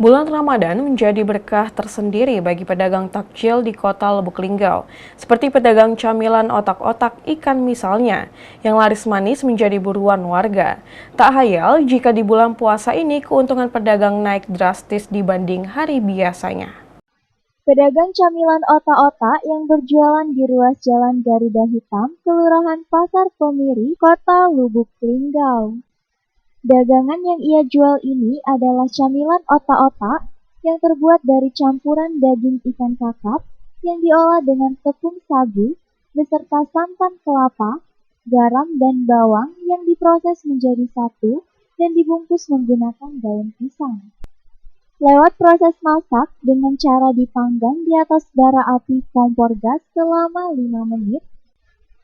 Bulan Ramadan menjadi berkah tersendiri bagi pedagang takjil di kota Lubuk Linggau, seperti pedagang camilan otak-otak ikan misalnya, yang laris manis menjadi buruan warga. Tak hayal jika di bulan puasa ini keuntungan pedagang naik drastis dibanding hari biasanya. Pedagang camilan otak-otak yang berjualan di ruas Jalan Garuda Hitam, Kelurahan Pasar Pemiri, Kota Lubuk Linggau. Dagangan yang ia jual ini adalah camilan otak-otak yang terbuat dari campuran daging ikan kakap yang diolah dengan tepung sagu beserta santan kelapa, garam, dan bawang yang diproses menjadi satu dan dibungkus menggunakan daun pisang. Lewat proses masak dengan cara dipanggang di atas bara api kompor gas selama 5 menit,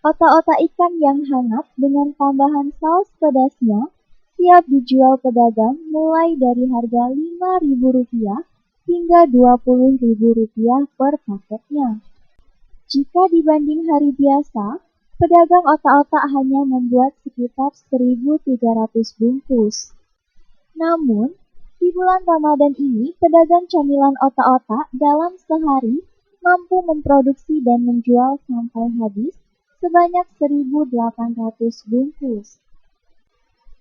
otak-otak ikan yang hangat dengan tambahan saus pedasnya siap dijual pedagang mulai dari harga Rp5.000 hingga Rp20.000 per paketnya. Jika dibanding hari biasa, pedagang otak-otak hanya membuat sekitar 1.300 bungkus. Namun, di bulan Ramadan ini, pedagang camilan otak-otak dalam sehari mampu memproduksi dan menjual sampai habis sebanyak 1.800 bungkus.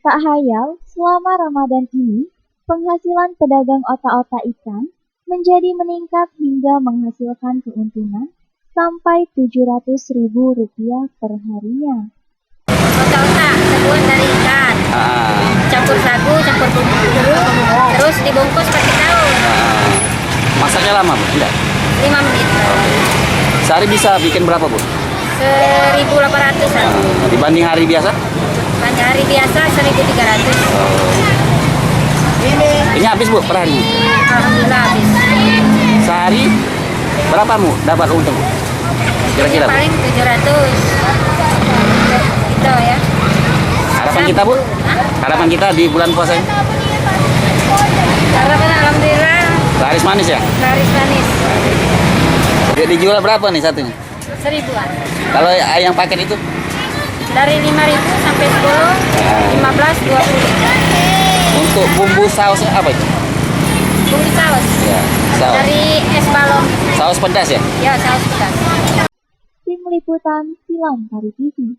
Tak hayal, selama Ramadan ini, penghasilan pedagang otak-otak ikan menjadi meningkat hingga menghasilkan keuntungan sampai Rp700.000 per harinya. Otak-otak terbuat dari ikan, campur sagu, campur bumbu, terus dibungkus pakai daun. Masaknya lama, Bu? Enggak? 5 menit. Sehari bisa bikin berapa, Bu? 1.800-an. Dibanding hari biasa? Banyak hari biasa 1.300. Ini habis, Bu, per hari? Alhamdulillah habis. Sehari berapa, Bu, dapat untung, Bu? Kira-kira, Bu? Paling 700. Gitu ya. Harapan kita, Bu? Harapan kita di bulan puasa ini? Harapan alhamdulillah Laris manis ya? laris manis. Jadi dijual berapa nih satunya? 1.000-an. Kalau yang paket itu? Dari 5.000 sampai 10, 15, 20. Untuk bumbu sausnya apa itu? Bumbu saus. Ya, saus. Dari es balon. Saus pedas ya? Ya, saus pedas. Tim Liputan Film Pari TV.